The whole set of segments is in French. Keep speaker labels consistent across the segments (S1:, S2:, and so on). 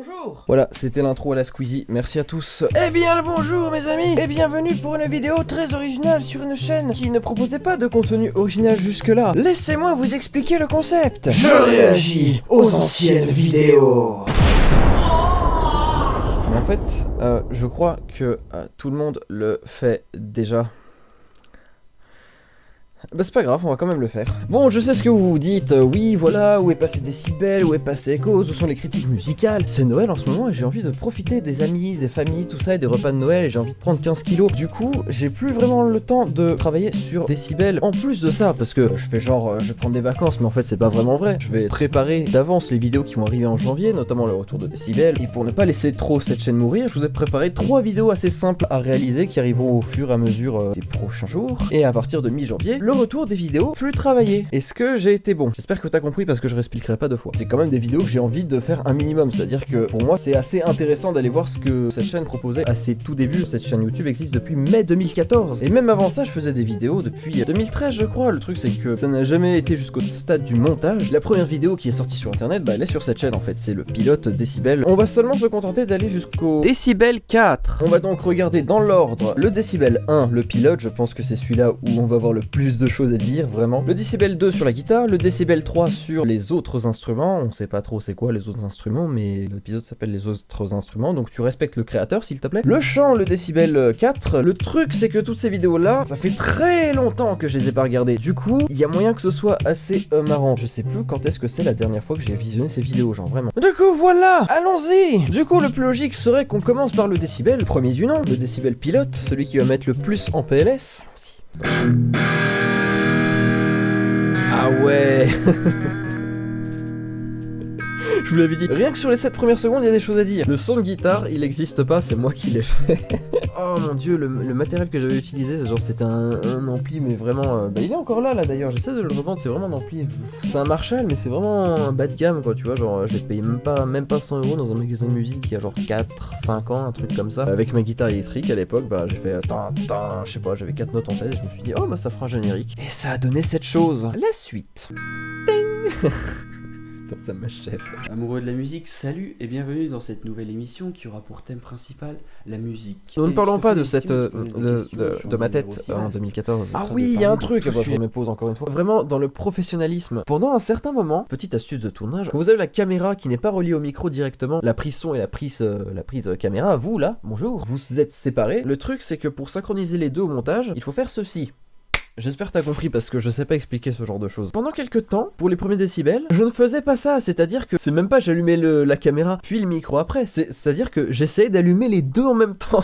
S1: Bonjour. Voilà, c'était l'intro à la Squeezie, merci à tous. Eh bien le bonjour mes amis, et bienvenue pour une vidéo très originale sur une chaîne qui ne proposait pas de contenu original jusque-là. Laissez-moi vous expliquer le concept. Je réagis aux anciennes vidéos. Mais en fait, je crois que tout le monde le fait déjà. Bah c'est pas grave, on va quand même le faire. Bon, je sais ce que vous vous dites, oui voilà, où est passé Décibel, où est passé Echoes, où sont les critiques musicales. C'est Noël en ce moment et j'ai envie de profiter des amis, des familles, tout ça et des repas de Noël et j'ai envie de prendre 15 kilos. Du coup, j'ai plus vraiment le temps de travailler sur Décibel. En plus de ça, parce que je fais genre, je vais prendre des vacances, mais en fait c'est pas vraiment vrai. Je vais préparer d'avance les vidéos qui vont arriver en janvier, notamment le retour de Décibel. Et pour ne pas laisser trop cette chaîne mourir, je vous ai préparé 3 vidéos assez simples à réaliser qui arriveront au fur et à mesure des prochains jours. Et à partir de mi-janvier, le retour des vidéos plus travaillées. Est-ce que j'ai été bon? J'espère que t'as compris parce que je réexpliquerai pas deux fois. C'est quand même des vidéos que j'ai envie de faire un minimum, c'est-à-dire que pour moi c'est assez intéressant d'aller voir ce que cette chaîne proposait à ses tout débuts. Cette chaîne YouTube existe depuis mai 2014 et même avant ça je faisais des vidéos depuis 2013 je crois. Le truc c'est que ça n'a jamais été jusqu'au stade du montage. La première vidéo qui est sortie sur internet, bah elle est sur cette chaîne en fait, c'est le pilote Décibel. On va seulement se contenter d'aller jusqu'au Décibel 4. On va donc regarder dans l'ordre le Décibel 1, le pilote, je pense que c'est celui-là où on va avoir le plus de choses à dire vraiment. Le Décibel 2 sur la guitare, le Décibel 3 sur les autres instruments, on sait pas trop c'est quoi les autres instruments, mais l'épisode s'appelle les autres instruments, donc tu respectes le créateur s'il te plaît. Le chant, le Décibel 4, le truc c'est que toutes ces vidéos là, ça fait très longtemps que je les ai pas regardées, du coup, il y a moyen que ce soit assez marrant. Je sais plus quand est-ce que c'est la dernière fois que j'ai visionné ces vidéos, genre vraiment. Du coup voilà, allons-y. Du coup le plus logique serait qu'on commence par le Décibel, le premier du nom, le Décibel pilote, celui qui va mettre le plus en PLS. Ah ouais. Je vous l'avais dit, rien que sur les 7 premières secondes, il y a des choses à dire. Le son de guitare, il n'existe pas, c'est moi qui l'ai fait. Oh mon dieu, le matériel que j'avais utilisé, genre c'était un ampli, mais vraiment... bah il est encore là d'ailleurs, j'essaie de le revendre, c'est vraiment un ampli... C'est un Marshall, mais c'est vraiment un bas de gamme quoi, tu vois, genre j'ai payé même pas 100 € dans un magasin de musique il y a genre 4-5 ans, un truc comme ça. Avec ma guitare électrique à l'époque, bah j'ai fait... je sais pas, j'avais 4 notes en tête et je me suis dit, oh bah ça fera un générique. Et ça a donné cette chose. La suite. Ding. Ça m'achève.
S2: Amoureux de la musique, salut et bienvenue dans cette nouvelle émission qui aura pour thème principal la musique.
S1: Nous ne parlons pas de cette de ma tête en 2014. Ah oui, il y a un truc, bon, je me pose encore une fois. Vraiment dans le professionnalisme. Pendant un certain moment, petite astuce de tournage, quand vous avez la caméra qui n'est pas reliée au micro directement, la prise son et la prise caméra, vous là, bonjour, vous êtes séparés. Le truc c'est que pour synchroniser les deux au montage, il faut faire ceci. J'espère que t'as compris parce que je sais pas expliquer ce genre de choses. Pendant quelques temps, pour les premiers décibels, je ne faisais pas ça, c'est-à-dire que c'est même pas j'allumais la caméra puis le micro après, c'est-à-dire que j'essayais d'allumer les deux en même temps.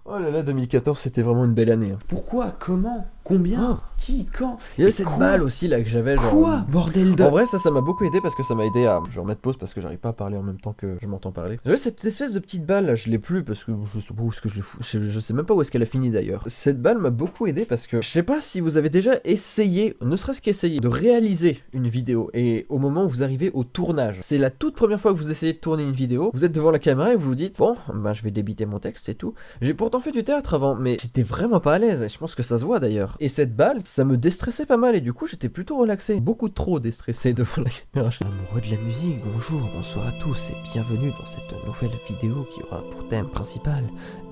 S1: Oh là là, 2014 c'était vraiment une belle année.
S2: Pourquoi? Comment? Combien? Qui? Quand?
S1: Il y avait cette balle aussi là que j'avais genre...
S2: Quoi? Bordel de...
S1: En vrai ça m'a beaucoup aidé parce que ça m'a aidé à... Je vais remettre pause parce que j'arrive pas à parler en même temps que je m'entends parler. J'avais cette espèce de petite balle là, je l'ai plus parce que je sais pas où est-ce que je l'ai fou... je sais même pas où est-ce qu'elle a fini d'ailleurs. Cette balle m'a beaucoup aidé parce que je sais pas si vous avez déjà essayé, ne serait-ce qu'essayer, de réaliser une vidéo et au moment où vous arrivez au tournage. C'est la toute première fois que vous essayez de tourner une vidéo, vous êtes devant la caméra et vous vous dites bon, bah je vais débiter mon texte et tout. J'ai pourtant fait du théâtre avant mais j'étais vraiment pas à l'aise et je pense que ça se voit d'ailleurs. Et cette balle, ça me déstressait pas mal et du coup j'étais plutôt relaxé, beaucoup trop déstressé devant la caméra. Amoureux de la musique, bonjour, bonsoir à tous et bienvenue dans cette nouvelle vidéo qui aura pour thème principal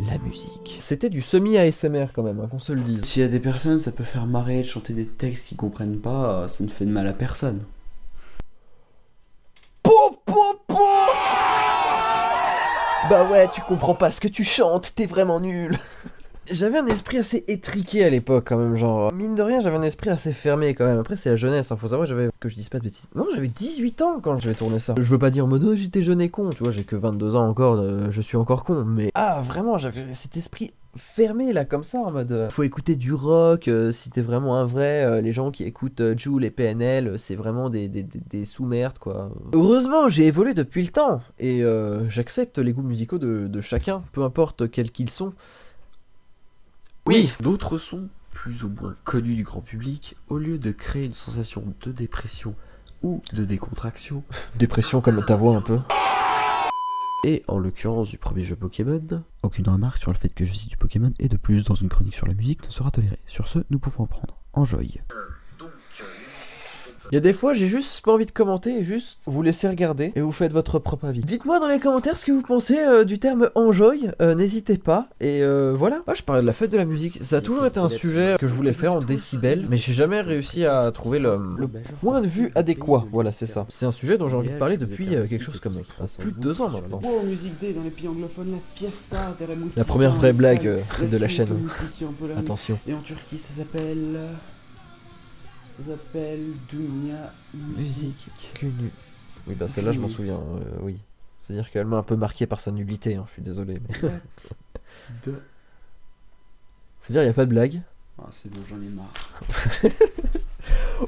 S1: la musique. C'était du semi-ASMR quand même, hein, qu'on se le dise.
S2: S'il y a des personnes, ça peut faire marrer de chanter des textes qu'ils comprennent pas, ça ne fait de mal à personne.
S1: Bah ouais, tu comprends pas ce que tu chantes, t'es vraiment nul. J'avais un esprit assez étriqué à l'époque quand même, genre... Mine de rien, j'avais un esprit assez fermé quand même. Après, c'est la jeunesse, hein, faut savoir que je dise pas de bêtises. Non, j'avais 18 ans quand j'avais tourné ça. Je veux pas dire en mode, oh, j'étais jeune et con, tu vois, j'ai que 22 ans encore, je suis encore con. Mais, ah, vraiment, j'avais cet esprit fermé là, comme ça, en mode... faut écouter du rock, si t'es vraiment un vrai, les gens qui écoutent Jul et PNL, c'est vraiment des sous-merdes, quoi. Heureusement, j'ai évolué depuis le temps, et j'accepte les goûts musicaux de chacun, peu importe quels qu'ils sont.
S2: Oui, d'autres sons plus ou moins connus du grand public, au lieu de créer une sensation de dépression ou de décontraction,
S1: dépression comme ta voix un peu,
S2: et en l'occurrence du premier jeu Pokémon, aucune remarque sur le fait que je cite du Pokémon et de plus dans une chronique sur la musique ne sera tolérée. Sur ce, nous pouvons en prendre. Enjoy.
S1: Il y a des fois, j'ai juste pas envie de commenter et juste vous laisser regarder et vous faites votre propre avis. Dites-moi dans les commentaires ce que vous pensez du terme enjoy, n'hésitez pas. Et voilà. Ah, je parlais de la fête de la musique. Ça a toujours été un sujet que je voulais faire en décibels, mais j'ai jamais réussi à trouver le point de vue adéquat. Voilà, c'est ça. C'est un sujet dont j'ai envie de parler depuis quelque chose comme plus de 2 ans maintenant.
S3: Oh, Music Day dans les pays anglophones, la fiesta,
S1: La première vraie blague de la chaîne. Attention.
S3: Et en Turquie, ça s'appelle Dunia Music.
S1: Cunu. Oui, bah celle-là, je m'en souviens, oui. C'est-à-dire qu'elle m'a un peu marqué par sa nullité, hein, je suis désolé. Mais... C'est-à-dire, il n'y a pas de blague.
S3: Ah, c'est bon, j'en ai marre.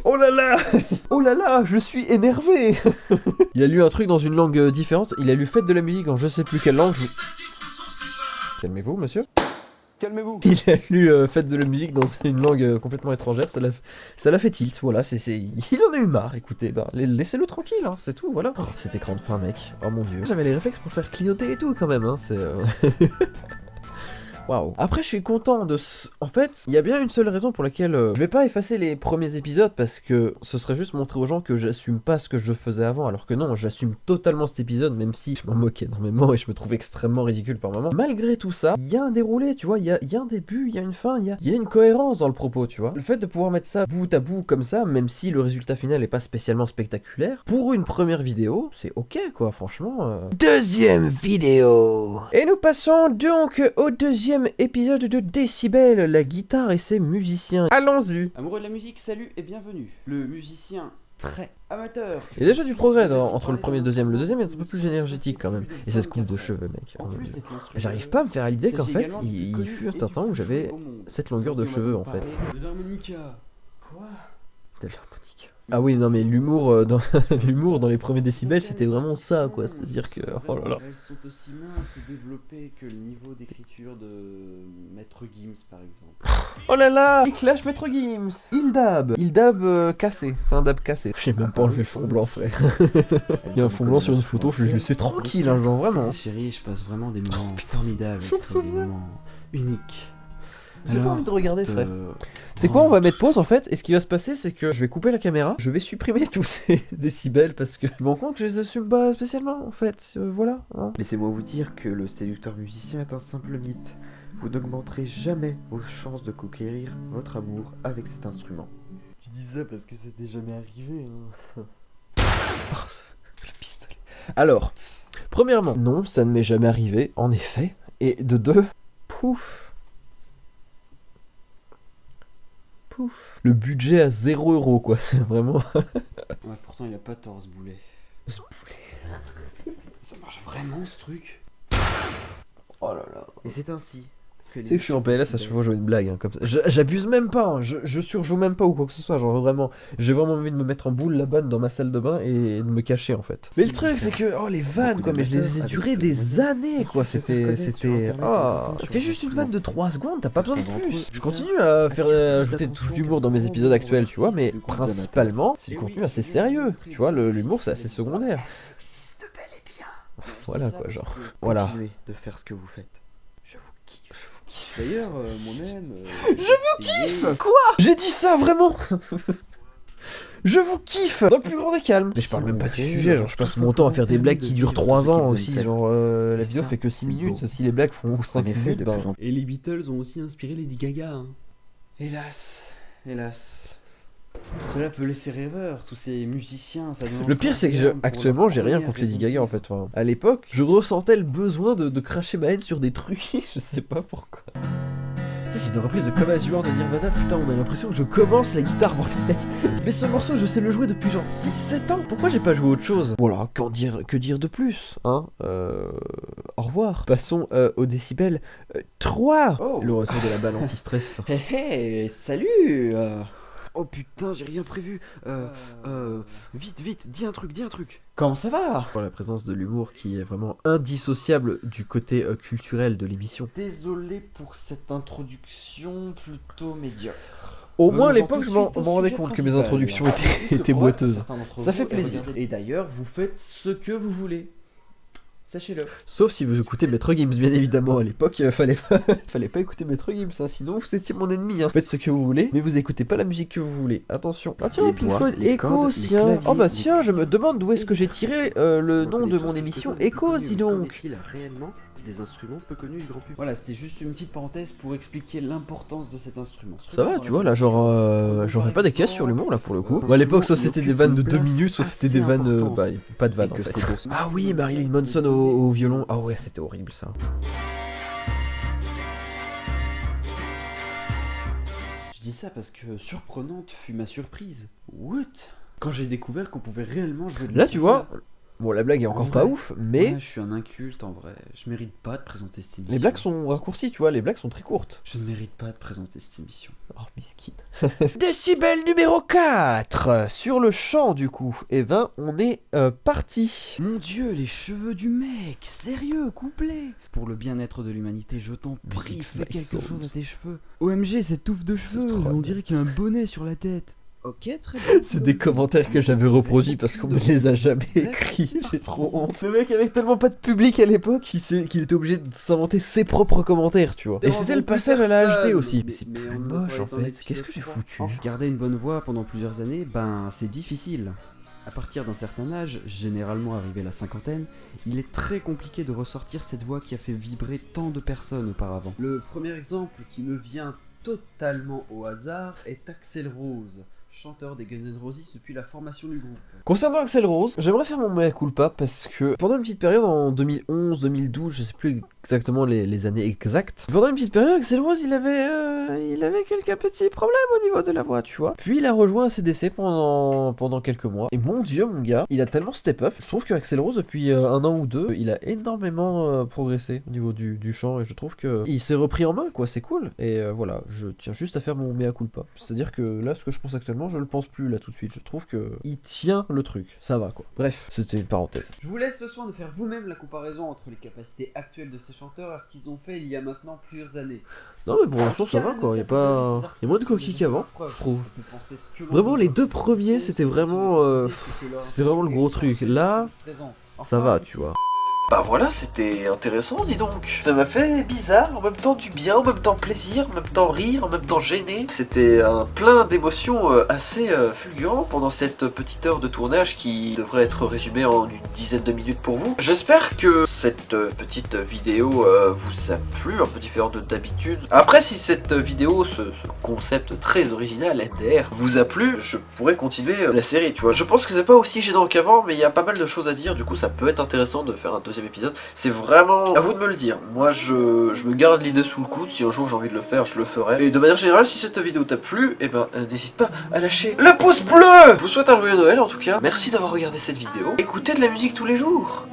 S1: Oh là là! Oh là là, je suis énervé! Il a lu un truc dans une langue différente, il a lu Fête de la musique en je sais plus quelle langue. Calmez-vous, monsieur.
S3: Calmez-vous.
S1: Il a lu Fête de la musique dans une langue complètement étrangère, ça l'a fait tilt, voilà, il en a eu marre, écoutez, bah, laissez-le tranquille, hein, c'est tout, voilà. Oh, cet écran de fin, mec, oh mon dieu. J'avais les réflexes pour le faire clignoter et tout, quand même, hein, c'est... Waouh. Après, je suis content de En fait, il y a bien une seule raison pour laquelle je vais pas effacer les premiers épisodes parce que ce serait juste montrer aux gens que j'assume pas ce que je faisais avant. Alors que non, j'assume totalement cet épisode, même si je m'en moque énormément et je me trouve extrêmement ridicule par moments. Malgré tout ça, il y a un déroulé, tu vois, il y a un début, il y a une fin, il y a une cohérence dans le propos, tu vois. Le fait de pouvoir mettre ça bout à bout comme ça, même si le résultat final est pas spécialement spectaculaire, pour une première vidéo, c'est ok quoi, franchement. Deuxième vidéo. Et nous passons donc au deuxième épisode de Décibel, la guitare et ses musiciens. Allons-y.
S3: Amoureux de la musique, salut et bienvenue. Le musicien très amateur.
S1: Il y a déjà du progrès entre le premier et le deuxième. Le deuxième est un peu plus énergétique quand même. Et cette coupe de cheveux, mec. Oh, j'arrive pas à me faire à l'idée qu'en fait, il fut un temps où j'avais cette longueur de cheveux en fait.
S3: De l'harmonica. Quoi?
S1: De l'harmonica. Ah oui, non mais l'humour l'humour dans les premiers décibels, c'était vraiment ça quoi, c'est-à-dire que oh là là.
S3: Elles sont aussi minces et développées que le niveau d'écriture de Maître Gims par exemple.
S1: Oh là là, Clash Maître Gims. Il dab cassé, c'est un dab cassé. J'ai même pas enlevé le fond blanc frère. Il y a un fond blanc sur une photo, je laissé tranquille hein, genre vraiment.
S3: Chérie, je passe vraiment des moments formidables, des moments uniques.
S1: J'ai pas envie de regarder frère. C'est quoi, on va mettre pause en fait, et ce qui va se passer c'est que je vais couper la caméra, je vais supprimer tous ces décibels parce que je me rends compte que je les assume pas spécialement en fait, voilà. Hein.
S2: Laissez-moi vous dire que le séducteur musicien est un simple mythe. Vous n'augmenterez jamais vos chances de conquérir votre amour avec cet instrument.
S3: Tu dis ça parce que ça t'est jamais arrivé hein.
S1: Oh, le pistolet. Alors, premièrement, non, ça ne m'est jamais arrivé, en effet, et de deux, pouf. Le budget à 0€ quoi, c'est vraiment...
S3: Ouais, pourtant il a pas tort ce boulet.
S1: Ce boulet...
S3: Ça marche vraiment ce truc?
S1: Oh là là...
S2: Et c'est ainsi que...
S1: Tu sais que je suis en PLS à chaque fois jouer une blague, hein, comme ça. J'abuse même pas, hein, je surjoue même pas ou quoi que ce soit, genre vraiment... J'ai vraiment envie de me mettre en boule là-bas dans ma salle de bain et de me cacher en fait. Mais le truc c'est que, oh les vannes quoi, mais je les ai durées des années quoi, c'était... Oh, fais juste une vanne de 3 secondes, t'as pas besoin de plus. Je continue à faire ajouter des touches d'humour dans mes épisodes actuels, tu vois, mais principalement, c'est du contenu assez sérieux, tu vois, l'humour c'est assez secondaire. Voilà quoi, genre, voilà.
S2: Continuez de faire ce que vous faites.
S3: Je vous kiffe. D'ailleurs, moi-même...
S1: je vous kiffe. Quoi? J'ai dit ça, vraiment. Je vous kiffe. Dans le plus grand des calmes. Mais je parle même pas du sujet, genre je passe mon temps à faire des blagues qui durent 3 ans aussi, genre la vidéo fait que 6 minutes, si les blagues font 5 minutes, ben...
S3: Et les Beatles ont aussi inspiré Lady Gaga, hein. Hélas, hélas... Cela peut laisser rêveur, tous ces musiciens, ça donne...
S1: Le pire c'est que actuellement j'ai rien contre Lady Gaga en fait, enfin, à l'époque je ressentais le besoin de cracher ma haine sur des trucs, je sais pas pourquoi. Tu sais, c'est une reprise de Come As You Are de Nirvana, putain on a l'impression que je commence la guitare bordel. Mais ce morceau je sais le jouer depuis genre 6-7 ans, pourquoi j'ai pas joué autre chose? Voilà, que dire de plus, hein, au revoir. Passons au décibel 3,
S3: Oh.
S1: le retour de la balle anti-stress.
S3: Hé hé, salut
S2: Oh putain, j'ai rien prévu. Vite, dis un truc.
S3: Comment ça va?
S1: Pour la présence de l'humour qui est vraiment indissociable du côté culturel de l'émission.
S3: Désolé pour cette introduction plutôt médiocre.
S1: Au moins à
S3: Venons-en
S1: l'époque
S3: tout
S1: je
S3: de
S1: m'en
S3: suite au
S1: rendais
S3: sujet
S1: compte que mes
S3: principal.
S1: introductions
S3: Alors,
S1: étaient
S3: pour
S1: boiteuses.
S3: certains d'entre
S1: Ça
S3: vous,
S1: fait plaisir.
S3: Et d'ailleurs, vous faites ce que vous voulez. Sachez-le.
S1: Sauf si vous écoutez Maître Gims, bien évidemment. À l'époque, fallait pas écouter Maître Gims, hein, sinon vous étiez mon ennemi. Hein. Faites ce que vous voulez, mais vous écoutez pas la musique que vous voulez. Attention. Ah tiens,
S2: Les
S1: Pink
S2: bois,
S1: Floyd,
S2: les
S1: Echoes,
S2: cordes, les
S1: tiens.
S2: claviers,
S1: Oh bah
S2: les-
S1: tiens, je me demande d'où est-ce que j'ai tiré le nom de mon émission Echoes, dis donc.
S2: Connaît-il réellement des instruments peu connus du grand public?
S3: Voilà, c'était juste une petite parenthèse pour expliquer l'importance de cet instrument.
S1: Ça va, tu vois, là, genre, j'aurais pas des caisses sur l'humour, là, pour le coup. Bah, à l'époque, soit c'était des vannes de 2 minutes, soit c'était des vannes, bah, pas de vannes, en
S2: Et que
S1: fait.
S2: c'est bon.
S1: Ah oui, Marilyn Manson au violon. Ah ouais, c'était horrible, ça.
S3: Je dis ça parce que surprenante fut ma surprise. What? Quand j'ai découvert qu'on pouvait réellement jouer de
S1: Là,
S3: la
S1: tu vois,
S3: guitare.
S1: bon, la blague est encore pas
S3: vrai.
S1: ouf, mais
S3: Ouais, je suis un inculte en vrai. Je mérite pas de présenter cette émission.
S1: les blagues sont raccourcies, tu vois, les blagues sont très courtes.
S3: Je ne mérite pas de présenter cette émission.
S1: Oh, miskin. Décibel numéro 4 sur le chant, du coup. Et ben, on est parti.
S3: Mon dieu, les cheveux du mec. Sérieux, couplet. Pour le bien-être de l'humanité, je t'en prie,
S1: Bricks
S3: fais
S1: my
S3: quelque
S1: souls.
S3: chose à tes cheveux. OMG, cette touffe de cheveux.
S1: troll.
S3: On dirait qu'il a un bonnet sur la tête. Ok, très bien.
S1: C'est des commentaires que j'avais reproduits parce qu'on me les a jamais
S3: Bref,
S1: écrits,
S3: c'est
S1: j'ai
S3: parti.
S1: trop honte. Le mec avec tellement pas de public à l'époque qu'il était obligé de s'inventer ses propres commentaires, tu vois. Et c'était le passage à la HD aussi. Mais c'est plus moche en fait. Qu'est-ce que j'ai foutu?
S3: Garder une bonne voix pendant plusieurs années, ben c'est difficile. À partir d'un certain âge, généralement arrivé à la cinquantaine, il est très compliqué de ressortir cette voix qui a fait vibrer tant de personnes auparavant. Le premier exemple qui me vient totalement au hasard est Axl Rose, chanteur des Guns N' Roses depuis la formation du groupe.
S1: Concernant Axl Rose, j'aimerais faire mon mea culpa parce que pendant une petite période en 2011, 2012, je sais plus exactement les années exactes, pendant une petite période, Axl Rose il avait quelques petits problèmes au niveau de la voix, tu vois. Puis il a rejoint ACDC pendant quelques mois. Et mon dieu, mon gars, il a tellement step up. Je trouve que Axl Rose, depuis un an ou deux, il a énormément progressé au niveau du chant et je trouve que il s'est repris en main, quoi, c'est cool. Et voilà, je tiens juste à faire mon mea culpa. C'est-à-dire que là, ce que je pense actuellement, je le pense plus là tout de suite. Je trouve que il tient le truc. Ça va, quoi. Bref, c'était une parenthèse.
S3: Je vous laisse le soin de faire vous-même la comparaison entre les capacités actuelles de ces chanteurs à ce qu'ils ont fait il y a maintenant plusieurs années.
S1: Non mais pour l'instant ça va quoi, il y a moins de coquilles qu'avant, je trouve. Vraiment les deux premiers c'était vraiment le gros truc, là ça va tu vois. Bah voilà, c'était intéressant, dis donc. Ça m'a fait bizarre, en même temps du bien, en même temps plaisir, en même temps rire, en même temps gêné. C'était un plein d'émotions assez fulgurant pendant cette petite heure de tournage qui devrait être résumée en une dizaine de minutes pour vous. J'espère que cette petite vidéo vous a plu, un peu différente de d'habitude. Après, si cette vidéo, ce concept très original, MDR, vous a plu, je pourrais continuer la série, tu vois. Je pense que c'est pas aussi gênant qu'avant, mais il y a pas mal de choses à dire, du coup ça peut être intéressant de faire un deuxième épisode. C'est vraiment à vous de me le dire. Moi je me garde l'idée sous le coude, si un jour j'ai envie de le faire, je le ferai. Et de manière générale, si cette vidéo t'a plu, et ben n'hésite pas à lâcher le pouce bleu. Je vous souhaite un joyeux Noël en tout cas. Merci d'avoir regardé cette vidéo. Écoutez de la musique tous les jours.